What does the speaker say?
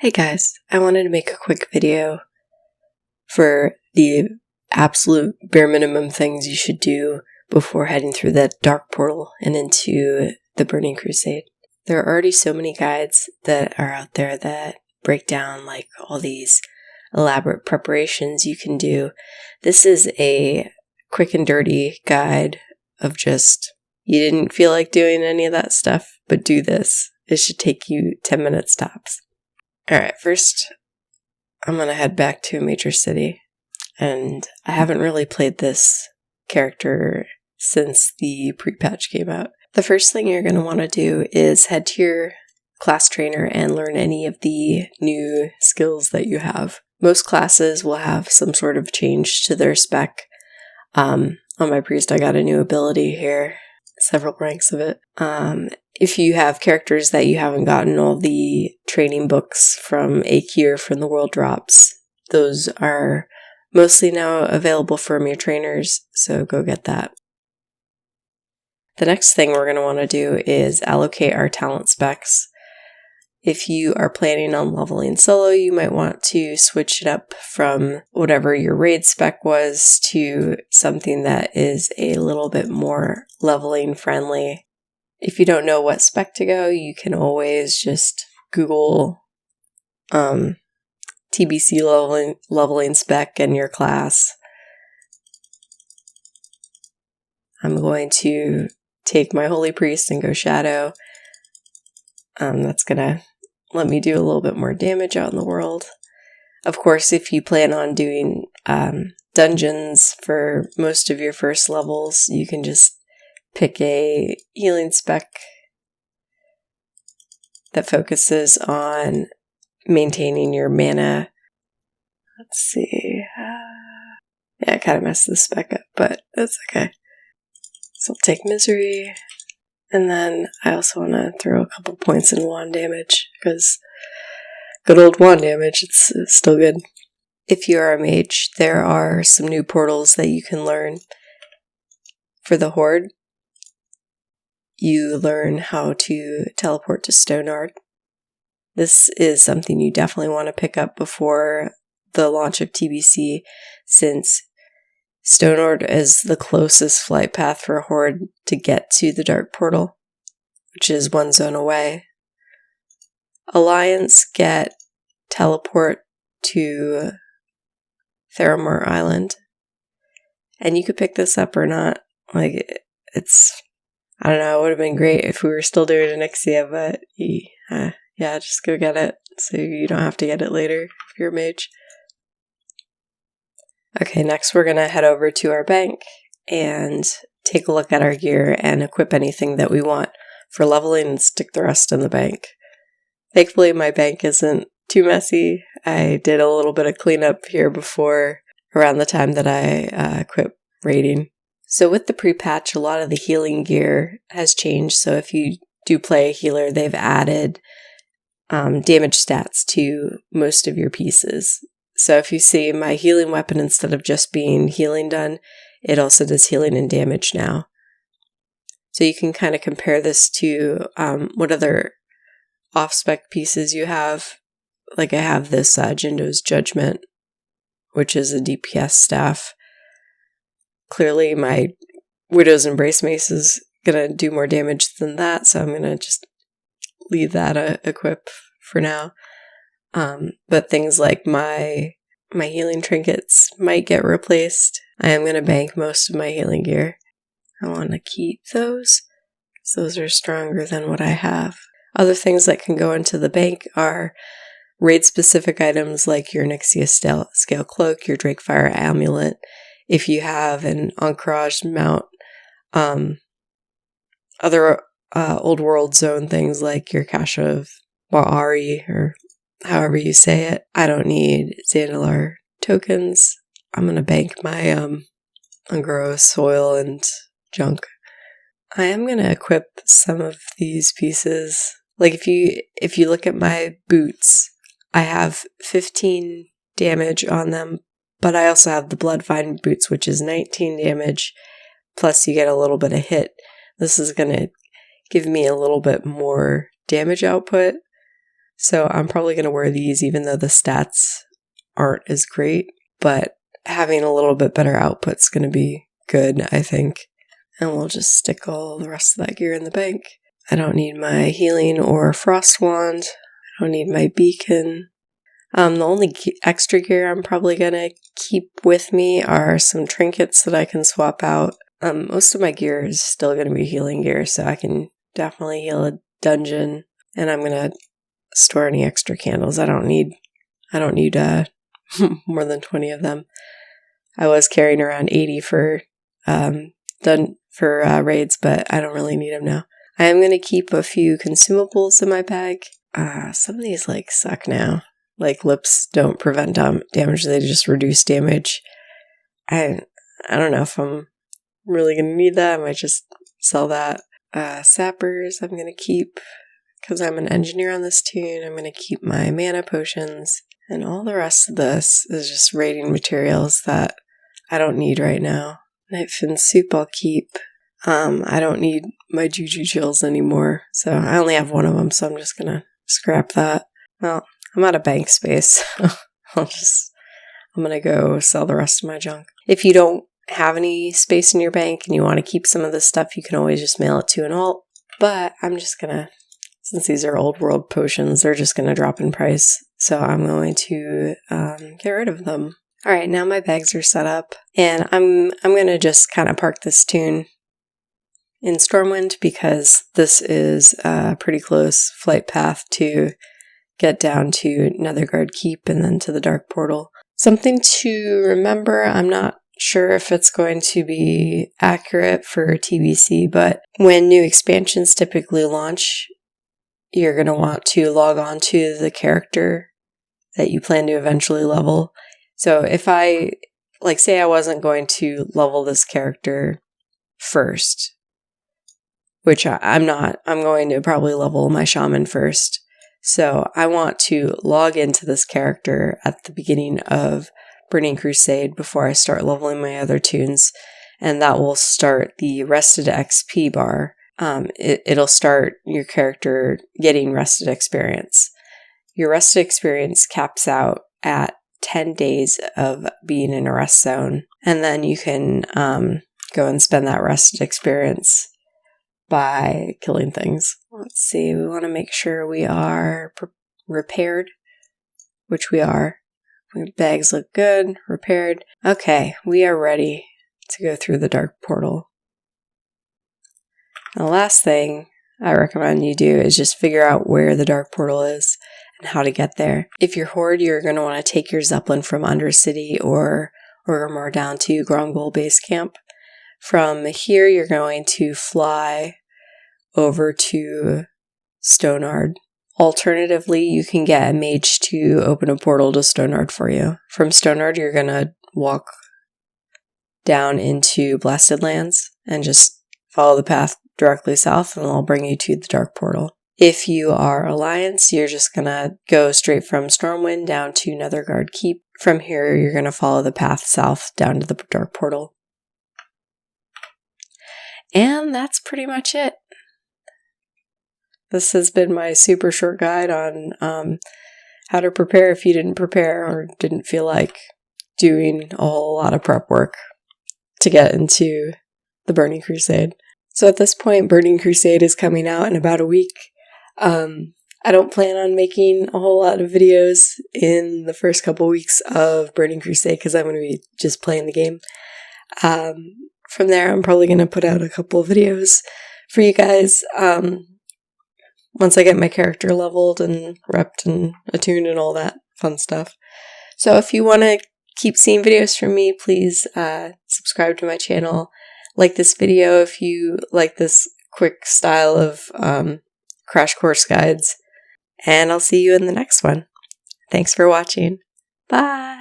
Hey guys, I wanted to make a quick video for the absolute bare minimum things you should do before heading through that dark portal and into the Burning Crusade. There are already so many guides that are out there that break down like all these elaborate preparations you can do. This is a quick and dirty guide of just, you didn't feel like doing any of that stuff, but do this. It should take you 10 minutes tops. Alright, first I'm going to head back to a major city, and I haven't really played this character since the pre-patch came out. The first thing you're going to want to do is head to your class trainer and learn any of the new skills that you have. Most classes will have some sort of change to their spec. On my priest I got a new ability here, several ranks of it. If you have characters that you haven't gotten all the training books from AQ or from the world drops, those are mostly now available from your trainers, so go get that. The next thing we're going to want to do is allocate our talent specs. If you are planning on leveling solo, you might want to switch it up from whatever your raid spec was to something that is a little bit more leveling friendly. If you don't know what spec to go, you can always just Google TBC leveling spec and your class. I'm going to take my Holy Priest and go Shadow. That's going to let me do a little bit more damage out in the world. Of course, if you plan on doing dungeons for most of your first levels, you can just pick a healing spec that focuses on maintaining your mana. Let's see. Yeah, I kind of messed this spec up, but that's okay. So I'll take Misery. And then I also want to throw a couple points in wand damage, because good old wand damage, it's still good. If you are a mage, there are some new portals that you can learn. For the Horde, you learn how to teleport to Stoneyard. This is something you definitely want to pick up before the launch of TBC, since Stoneyard is the closest flight path for a Horde to get to the Dark Portal, which is one zone away. Alliance get teleport to Theramore Island, and you could pick this up or not. Like, it's, I don't know, it would have been great if we were still doing Onyxia, but yeah, just go get it so you don't have to get it later if you're a mage. Okay, next we're going to head over to our bank and take a look at our gear and equip anything that we want for leveling and stick the rest in the bank. Thankfully, my bank isn't too messy. I did a little bit of cleanup here before, around the time that I quit raiding. So with the pre-patch, a lot of the healing gear has changed. So if you do play a healer, they've added damage stats to most of your pieces. So if you see my healing weapon, instead of just being healing done, it also does healing and damage now. So you can kind of compare this to what other off-spec pieces you have. Like I have this Jindo's Judgment, which is a DPS staff. Clearly my Widow's Embrace Mace is going to do more damage than that, so I'm going to just leave that equip for now. But things like my healing trinkets might get replaced. I am going to bank most of my healing gear. I want to keep those, because those are stronger than what I have. Other things that can go into the bank are raid-specific items like your Onyxia Scale Cloak, your Drakefire Amulet. If you have an Ancrage mount, other old world zone things like your Cache of Wa'ari, or however you say it. I don't need Zandalar tokens. I'm going to bank my Ungrow soil and junk. I am going to equip some of these pieces. Like if you look at my boots, I have 15 damage on them, but I also have the Bloodvine boots, which is 19 damage, plus you get a little bit of hit. This is going to give me a little bit more damage output. So I'm probably going to wear these even though the stats aren't as great, but having a little bit better output's going to be good, I think. And we'll just stick all the rest of that gear in the bank. I don't need my healing or frost wand. I don't need my beacon. The only extra gear I'm probably going to keep with me are some trinkets that I can swap out. Most of my gear is still going to be healing gear, so I can definitely heal a dungeon. And I'm going to store any extra candles. I don't need more than 20 of them. I was carrying around 80 for raids, but I don't really need them now. I am going to keep a few consumables in my bag. Some of these suck now. Lips don't prevent damage, they just reduce damage. I don't know if I'm really going to need that. I might just sell that. Sappers I'm going to keep because I'm an engineer on this toon. I'm going to keep my mana potions, and all the rest of this is just raiding materials that I don't need right now. Nightfin soup I'll keep. I don't need my Juju chills anymore, so I only have one of them, so I'm just going to scrap that. Well, I'm out of bank space. I'm going to go sell the rest of my junk. If you don't have any space in your bank and you want to keep some of this stuff, you can always just mail it to an alt. But I'm just going to, since these are old world potions, they're just going to drop in price. So I'm going to get rid of them. All right, now my bags are set up. And I'm going to just kind of park this toon in Stormwind because this is a pretty close flight path to get down to Netherguard Keep and then to the Dark Portal. Something to remember, I'm not sure if it's going to be accurate for TBC, but when new expansions typically launch, you're going to want to log on to the character that you plan to eventually level. So if I, say I wasn't going to level this character first, which I'm not, I'm going to probably level my shaman first. So I want to log into this character at the beginning of Burning Crusade before I start leveling my other toons, and that will start the rested XP bar. It'll start your character getting rested experience. Your rested experience caps out at 10 days of being in a rest zone, and then you can go and spend that rested experience by killing things. Let's see, we want to make sure we are repaired, which we are. Bags look good, repaired. Okay, we are ready to go through the Dark Portal. The last thing I recommend you do is just figure out where the Dark Portal is and how to get there. If you're Horde, you're going to want to take your Zeppelin from Undercity or more down to Gromgol Base Camp. From here, you're going to fly over to Stonard. Alternatively, you can get a mage to open a portal to Stonard for you. From Stonard, you're going to walk down into Blasted Lands and just follow the path directly south, and it'll bring you to the Dark Portal. If you are Alliance, you're just going to go straight from Stormwind down to Netherguard Keep. From here, you're going to follow the path south down to the Dark Portal. And that's pretty much it. This has been my super short guide on how to prepare if you didn't prepare or didn't feel like doing a whole lot of prep work to get into the Burning Crusade. So at this point, Burning Crusade is coming out in about a week. I don't plan on making a whole lot of videos in the first couple weeks of Burning Crusade because I'm going to be just playing the game. From there, I'm probably going to put out a couple of videos for you guys. Once I get my character leveled and repped and attuned and all that fun stuff. So if you want to keep seeing videos from me, please subscribe to my channel. Like this video if you like this quick style of crash course guides. And I'll see you in the next one. Thanks for watching. Bye!